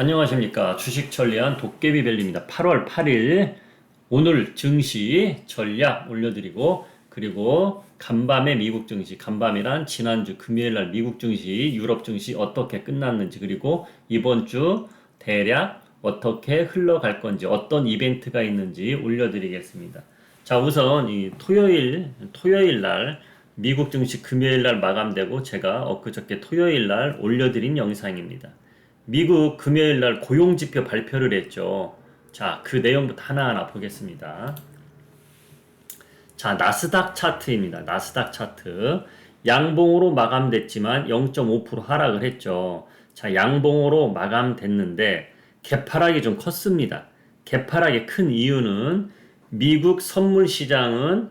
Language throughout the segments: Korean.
안녕하십니까. 주식 전략 도깨비벨리입니다. 8월 8일 오늘 증시 전략 올려드리고, 그리고 간밤에 미국 증시, 간밤이란 지난주 금요일날 미국 증시, 유럽 증시 어떻게 끝났는지, 그리고 이번 주 대략 어떻게 흘러갈 건지, 어떤 이벤트가 있는지 올려드리겠습니다. 자, 우선 이 토요일 날 미국 증시 금요일 날 마감되고, 제가 엊그저께 토요일 날 올려드린 영상입니다. 미국 금요일 날 고용지표 발표를 했죠. 자, 그 내용부터 하나하나 보겠습니다. 자, 나스닥 차트입니다. 나스닥 차트. 양봉으로 마감됐지만 0.5% 하락을 했죠. 자, 양봉으로 마감됐는데 개파락이 좀 컸습니다. 개파락이 큰 이유는 미국 선물 시장은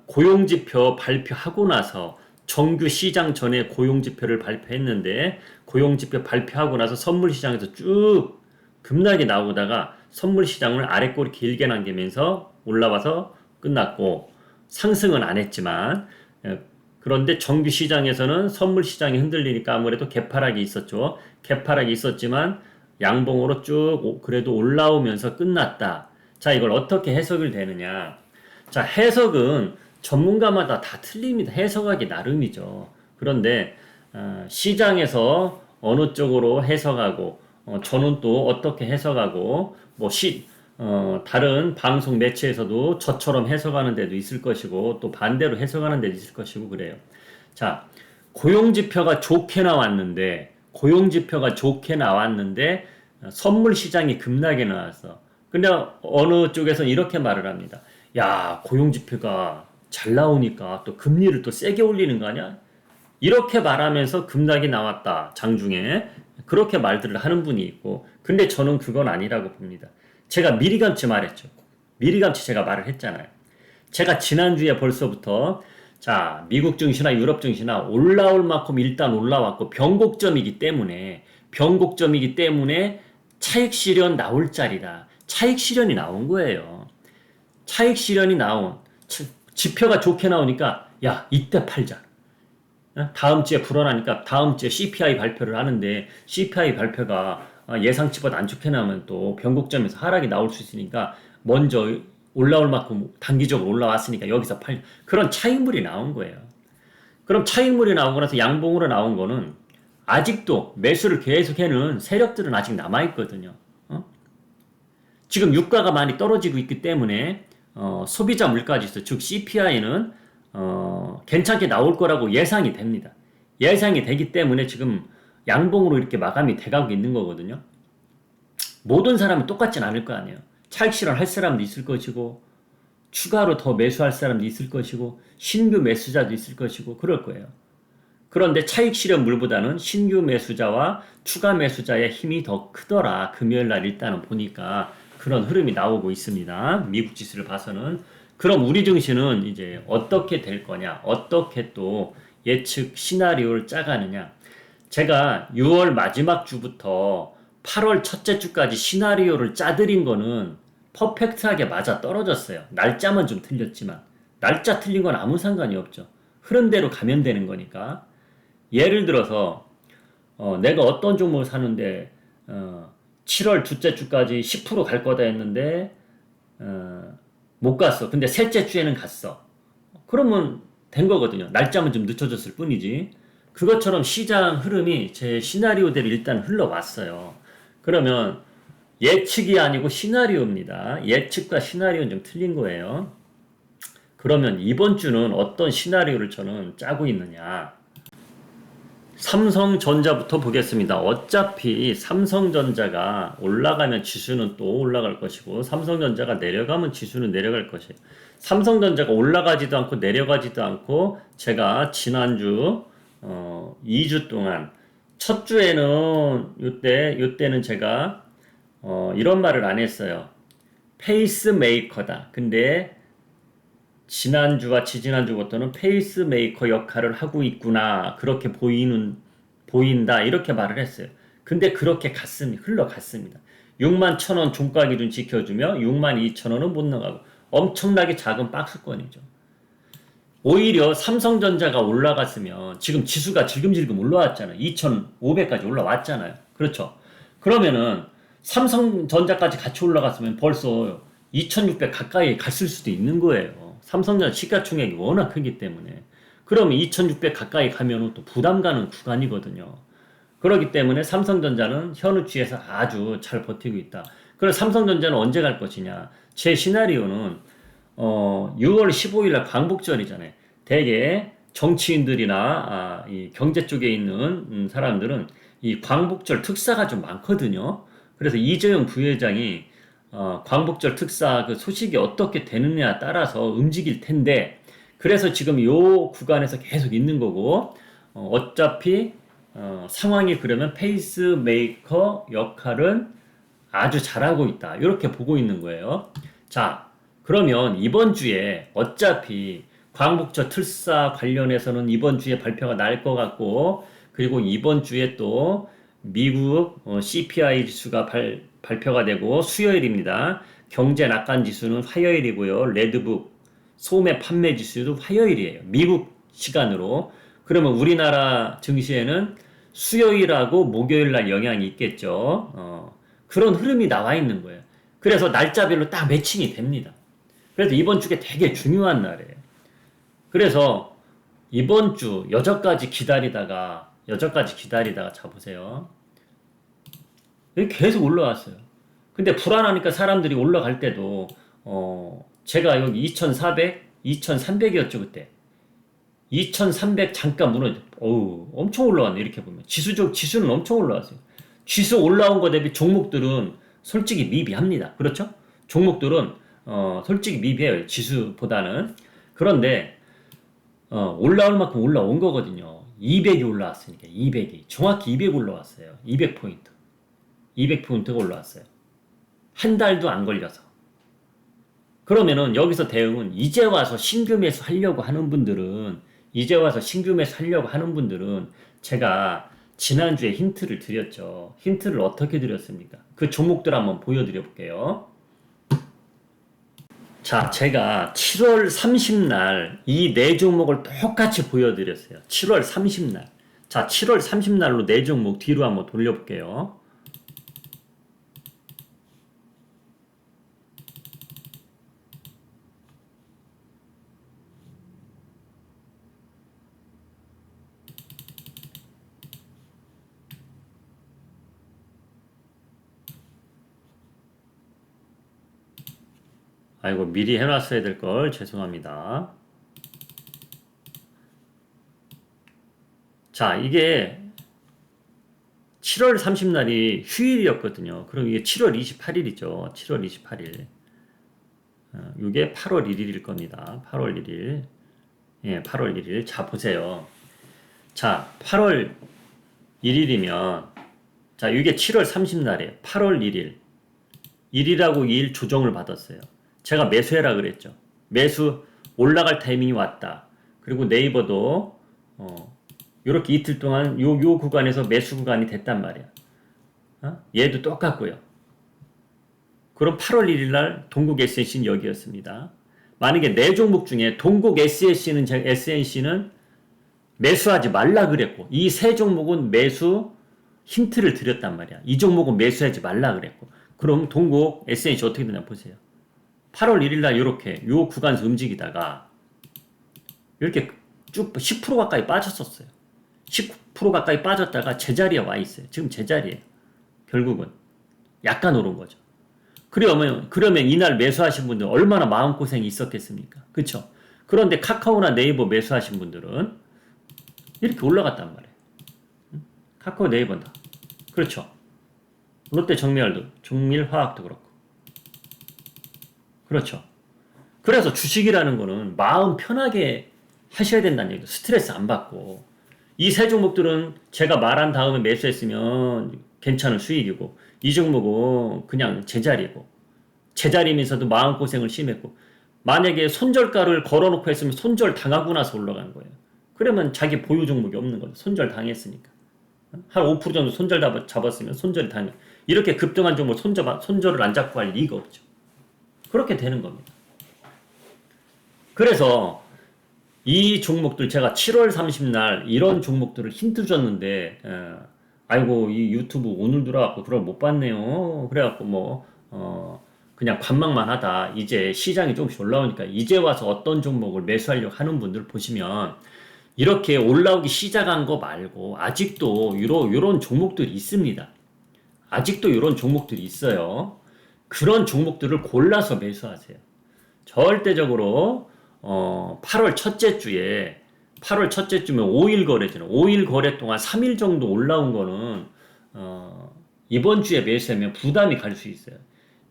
고용지표 발표하고 나서, 정규 시장 전에 고용지표를 발표했는데, 고용지표 발표하고 나서 선물시장에서 쭉 급락이 나오다가 선물시장을 아래 꼬리 길게 남기면서 올라와서 끝났고, 상승은 안 했지만, 그런데 정규 시장에서는 선물시장이 흔들리니까 아무래도 개파락이 있었죠. 개파락이 있었지만 양봉으로 쭉 그래도 올라오면서 끝났다. 자, 이걸 어떻게 해석을 되느냐. 자, 해석은 전문가마다 다 틀립니다. 해석하기 나름이죠. 그런데 시장에서 어느 쪽으로 해석하고, 저는 또 어떻게 해석하고, 다른 방송 매체에서도 저처럼 해석하는 데도 있을 것이고, 또 반대로 해석하는 데도 있을 것이고, 그래요. 자, 고용지표가 좋게 나왔는데, 선물 시장이 급락이 나왔어. 근데 어느 쪽에서는 이렇게 말을 합니다. 야, 고용지표가 잘 나오니까 또 금리를 또 세게 올리는 거 아니야? 이렇게 말하면서 급락이 나왔다, 장중에. 그렇게 말들을 하는 분이 있고, 근데 저는 그건 아니라고 봅니다. 제가 미리감치 말했죠. 미리감치 제가 말을 했잖아요. 제가 지난주에 벌써부터, 자, 미국 증시나 유럽 증시나 올라올 만큼 일단 올라왔고, 변곡점이기 때문에 차익 실현 나올 자리다. 차익 실현이 나온 거예요. 차익 실현이 나온, 지표가 좋게 나오니까, 야, 이때 팔자. 다음 주에 불어나니까 다음 주에 CPI 발표를 하는데, CPI 발표가 예상치보다 안 좋게 나오면 또 변곡점에서 하락이 나올 수 있으니까 먼저 올라올 만큼 단기적으로 올라왔으니까 여기서 그런 차익물이 나온 거예요. 그럼 차익물이 나오고 나서 양봉으로 나온 거는 아직도 매수를 계속해는 세력들은 아직 남아있거든요. 지금 유가가 많이 떨어지고 있기 때문에 소비자 물가지수, 즉 CPI는 괜찮게 나올 거라고 예상이 됩니다. 예상이 되기 때문에 지금 양봉으로 이렇게 마감이 돼가고 있는 거거든요. 모든 사람은 똑같진 않을 거 아니에요. 차익 실현할 사람도 있을 것이고, 추가로 더 매수할 사람도 있을 것이고, 신규 매수자도 있을 것이고, 그럴 거예요. 그런데 차익 실현물보다는 신규 매수자와 추가 매수자의 힘이 더 크더라. 금요일 날 일단은 보니까 그런 흐름이 나오고 있습니다. 미국 지수를 봐서는. 그럼 우리 증시는 이제 어떻게 될 거냐, 어떻게 또 예측 시나리오를 짜가느냐. 제가 6월 마지막 주부터 8월 첫째 주까지 시나리오를 짜드린 거는 퍼펙트하게 맞아 떨어졌어요. 날짜만 좀 틀렸지만. 날짜 틀린 건 아무 상관이 없죠. 흐름대로 가면 되는 거니까. 예를 들어서 내가 어떤 종목을 사는데 7월 둘째 주까지 10% 갈 거다 했는데 못 갔어. 근데 셋째 주에는 갔어. 그러면 된 거거든요. 날짜만 좀 늦춰졌을 뿐이지. 그것처럼 시장 흐름이 제 시나리오대로 일단 흘러왔어요. 그러면 예측이 아니고 시나리오입니다. 예측과 시나리오는 좀 틀린 거예요. 그러면 이번 주는 어떤 시나리오를 저는 짜고 있느냐. 삼성전자부터 보겠습니다. 어차피 삼성전자가 올라가면 지수는 또 올라갈 것이고, 삼성전자가 내려가면 지수는 내려갈 것이에요. 삼성전자가 올라가지도 않고 내려가지도 않고, 제가 지난주 2주 동안 첫 주에는 요때는 제가 이런 말을 안 했어요. 페이스메이커다. 근데 지난주와 지지난주부터는 페이스메이커 역할을 하고 있구나. 그렇게 보인다. 이렇게 말을 했어요. 근데 그렇게 흘러갔습니다. 61,000원 종가 기준 지켜주며 62,000원은 못 나가고 엄청나게 작은 박스권이죠. 오히려 삼성전자가 올라갔으면 지금 지수가 질금질금 올라왔잖아요. 2,500까지 올라왔잖아요. 그렇죠. 그러면은 삼성전자까지 같이 올라갔으면 벌써 2600 가까이 갔을 수도 있는 거예요. 삼성전자 시가총액이 워낙 크기 때문에. 그러면 2600 가까이 가면 또 부담 가는 구간이거든요. 그렇기 때문에 삼성전자는 현우치에서 아주 잘 버티고 있다. 그래서 삼성전자는 언제 갈 것이냐? 제 시나리오는 6월 15일 날 광복절이잖아요. 대개 정치인들이나 이 경제 쪽에 있는 사람들은 이 광복절 특사가 좀 많거든요. 그래서 이재용 부회장이 광복절 특사 그 소식이 어떻게 되느냐에 따라서 움직일 텐데, 그래서 지금 요 구간에서 계속 있는 거고, 어차피 상황이 그러면 페이스메이커 역할은 아주 잘하고 있다. 이렇게 보고 있는 거예요. 자, 그러면 이번 주에 어차피 광복절 특사 관련해서는 이번 주에 발표가 날 것 같고, 그리고 이번 주에 또 미국 CPI 지수가 발표가 되고 수요일입니다. 경제 낙관 지수는 화요일이고요. 레드북 소매 판매 지수도 화요일이에요. 미국 시간으로. 그러면 우리나라 증시에는 수요일하고 목요일 날 영향이 있겠죠. 그런 흐름이 나와 있는 거예요. 그래서 날짜별로 딱 매칭이 됩니다. 그래서 이번 주가 되게 중요한 날이에요. 그래서 이번 주 여기까지 기다리다가 자 보세요. 여기 계속 올라왔어요. 근데 불안하니까 사람들이 올라갈 때도 제가 여기 2400, 2300이었죠 그때. 2300 잠깐 무너져. 어우, 엄청 올라왔네 이렇게 보면. 지수는 엄청 올라왔어요. 지수 올라온 거 대비 종목들은 솔직히 미비합니다. 그렇죠? 종목들은 솔직히 미비해요. 지수보다는. 그런데 올라올 만큼 올라온 거거든요. 200이 올라왔으니까 200이 정확히 200 올라왔어요. 200포인트. 200포인트가 올라왔어요. 한 달도 안 걸려서. 그러면은 여기서 대응은 이제 와서 신규 매수 하려고 하는 분들은 제가 지난주에 힌트를 드렸죠. 힌트를 어떻게 드렸습니까? 그 종목들 한번 보여드려 볼게요. 자, 제가 7월 30날 이 네 종목을 똑같이 보여드렸어요. 7월 30날. 자, 7월 30날로 네 종목 뒤로 한번 돌려볼게요. 아이고, 미리 해놨어야 될 걸. 죄송합니다. 자, 이게 7월 30날이 휴일이었거든요. 그럼 이게 7월 28일이죠. 7월 28일. 이게 8월 1일일 겁니다. 8월 1일. 예, 8월 1일. 자, 보세요. 자, 8월 1일이면, 자, 이게 7월 30날이에요. 8월 1일. 1일하고 2일 조정을 받았어요. 제가 매수해라 그랬죠. 매수 올라갈 타이밍이 왔다. 그리고 네이버도 이렇게 이틀 동안 요 구간에서 매수 구간이 됐단 말이야. 얘도 똑같고요. 그럼 8월 1일 날 동국 SNC는 여기였습니다. 만약에 네 종목 중에 동국 SNC는 매수하지 말라 그랬고, 이 세 종목은 매수 힌트를 드렸단 말이야. 이 종목은 매수하지 말라 그랬고, 그럼 동국 SNC 어떻게 되나 보세요. 8월 1일 날 이렇게 요 구간에서 움직이다가 이렇게 쭉 10% 가까이 빠졌었어요. 10% 가까이 빠졌다가 제자리에 와 있어요. 지금 제자리에요. 결국은 약간 오른 거죠. 그러면 이날 매수하신 분들 얼마나 마음고생이 있었겠습니까? 그쵸? 그런데 카카오나 네이버 매수하신 분들은 이렇게 올라갔단 말이에요. 카카오 네이버다. 그렇죠? 롯데 정밀화학도 그렇고. 그렇죠. 그래서 주식이라는 거는 마음 편하게 하셔야 된다는 얘기죠. 스트레스 안 받고. 이 세 종목들은 제가 말한 다음에 매수했으면 괜찮은 수익이고, 이 종목은 그냥 제자리고, 제자리면서도 마음고생을 심했고, 만약에 손절가를 걸어놓고 했으면 손절 당하고 나서 올라간 거예요. 그러면 자기 보유 종목이 없는 거죠. 손절 당했으니까. 한 5% 정도 손절 잡았으면 손절이 당해. 이렇게 급등한 종목 손절을 안 잡고 할 리가 없죠. 그렇게 되는 겁니다. 그래서 이 종목들 제가 7월 30날 이런 종목들을 힌트 줬는데 아이고 이 유튜브 오늘 들어갖고 그걸 못 봤네요. 그래갖고 뭐 그냥 관망만 하다 이제 시장이 조금씩 올라오니까 이제 와서 어떤 종목을 매수하려고 하는 분들 보시면 이렇게 올라오기 시작한 거 말고 아직도 요런 종목들이 있습니다. 아직도 이런 종목들이 있어요. 그런 종목들을 골라서 매수하세요. 절대적으로 8월 첫째 주에 8월 첫째 주면 5일 거래잖아요. 5일 거래 동안 3일 정도 올라온 거는 이번 주에 매수하면 부담이 갈 수 있어요.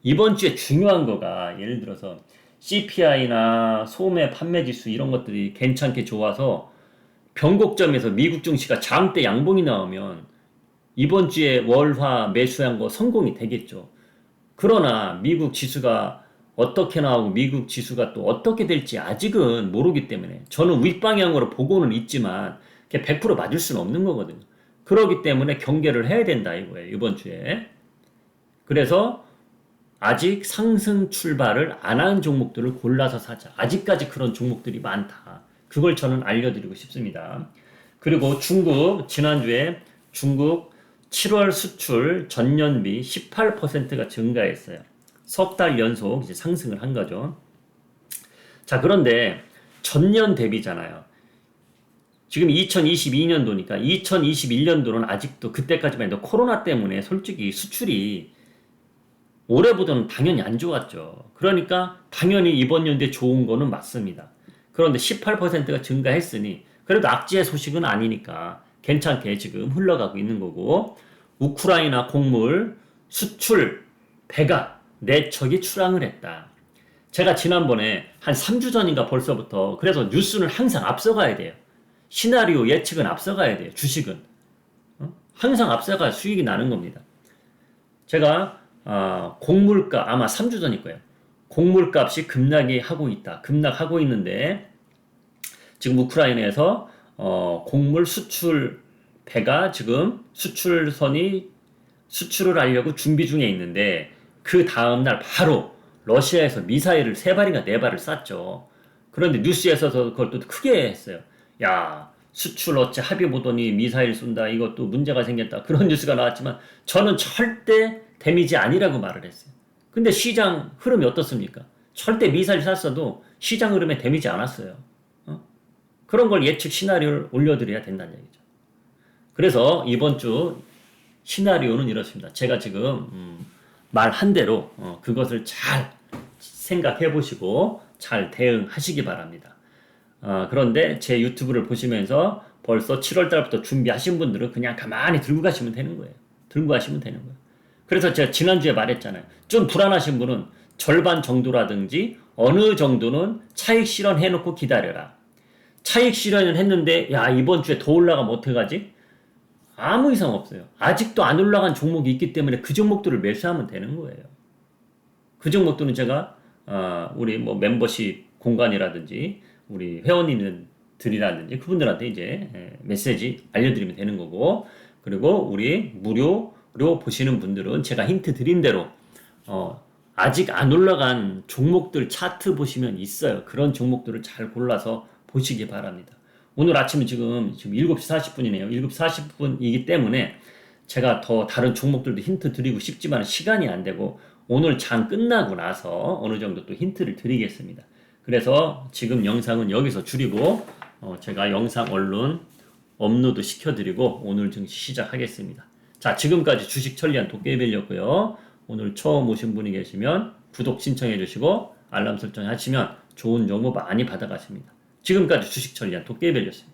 이번 주에 중요한 거가 예를 들어서 CPI나 소매 판매 지수 이런 것들이 괜찮게 좋아서 변곡점에서 미국 증시가 장대 양봉이 나오면 이번 주에 월화 매수한 거 성공이 되겠죠. 그러나 미국 지수가 어떻게 나오고 미국 지수가 또 어떻게 될지 아직은 모르기 때문에 저는 윗방향으로 보고는 있지만 100% 맞을 수는 없는 거거든요. 그렇기 때문에 경계를 해야 된다 이거예요. 이번 주에. 그래서 아직 상승 출발을 안 한 종목들을 골라서 사자. 아직까지 그런 종목들이 많다. 그걸 저는 알려드리고 싶습니다. 그리고 중국 지난주에 중국 7월 수출 전년비 18%가 증가했어요. 석 달 연속 이제 상승을 한 거죠. 자, 그런데 전년 대비잖아요. 지금 2022년도니까 2021년도는 아직도 그때까지만 해도 코로나 때문에 솔직히 수출이 올해보다는 당연히 안 좋았죠. 그러니까 당연히 이번 연도에 좋은 거는 맞습니다. 그런데 18%가 증가했으니 그래도 악재의 소식은 아니니까 괜찮게 지금 흘러가고 있는 거고 우크라이나 곡물 수출 배가 4척이 출항을 했다. 제가 지난번에 한 3주 전인가 벌써부터 그래서 뉴스는 항상 앞서가야 돼요. 시나리오 예측은 앞서가야 돼요. 주식은. 항상 앞서가야 수익이 나는 겁니다. 제가 곡물가 아마 3주 전일 거예요. 곡물값이 급락이 하고 있다. 급락하고 있는데 지금 우크라이나에서 곡물 수출 배가 지금 수출선이 수출을 하려고 준비 중에 있는데 그 다음날 바로 러시아에서 미사일을 3발인가 4발을 쐈죠. 그런데 뉴스에서도 그걸 또 크게 했어요. 야, 수출 어째 합의 보더니 미사일 쏜다. 이것도 문제가 생겼다. 그런 뉴스가 나왔지만 저는 절대 데미지 아니라고 말을 했어요. 근데 시장 흐름이 어떻습니까? 절대 미사일 쐈어도 시장 흐름에 데미지 않았어요. 그런 걸 예측 시나리오를 올려드려야 된다는 얘기죠. 그래서 이번 주 시나리오는 이렇습니다. 제가 지금 말한 대로 그것을 잘 생각해 보시고 잘 대응하시기 바랍니다. 그런데 제 유튜브를 보시면서 벌써 7월 달부터 준비하신 분들은 그냥 가만히 들고 가시면 되는 거예요. 들고 가시면 되는 거예요. 그래서 제가 지난주에 말했잖아요. 좀 불안하신 분은 절반 정도라든지 어느 정도는 차익 실현 해놓고 기다려라. 차익 실현을 했는데 야 이번 주에 더 올라가면 어떡하지? 아무 이상 없어요. 아직도 안 올라간 종목이 있기 때문에 그 종목들을 매수하면 되는 거예요. 그 종목들은 제가 우리 뭐 멤버십 공간이라든지 우리 회원님들이라든지 그분들한테 이제 메시지 알려드리면 되는 거고 그리고 우리 무료로 보시는 분들은 제가 힌트 드린 대로 아직 안 올라간 종목들 차트 보시면 있어요. 그런 종목들을 잘 골라서 보시기 바랍니다. 오늘 아침은 지금 7시 40분이네요. 7시 40분이기 때문에 제가 더 다른 종목들도 힌트 드리고 싶지만 시간이 안 되고 오늘 장 끝나고 나서 어느 정도 또 힌트를 드리겠습니다. 그래서 지금 영상은 여기서 줄이고 제가 영상 얼른 업로드 시켜드리고 오늘 증시 시작하겠습니다. 자, 지금까지 주식 천리안 도깨비였고요. 오늘 처음 오신 분이 계시면 구독 신청해 주시고 알람 설정 하시면 좋은 정보 많이 받아가십니다. 지금까지 주식 천리안 도깨비였습니다.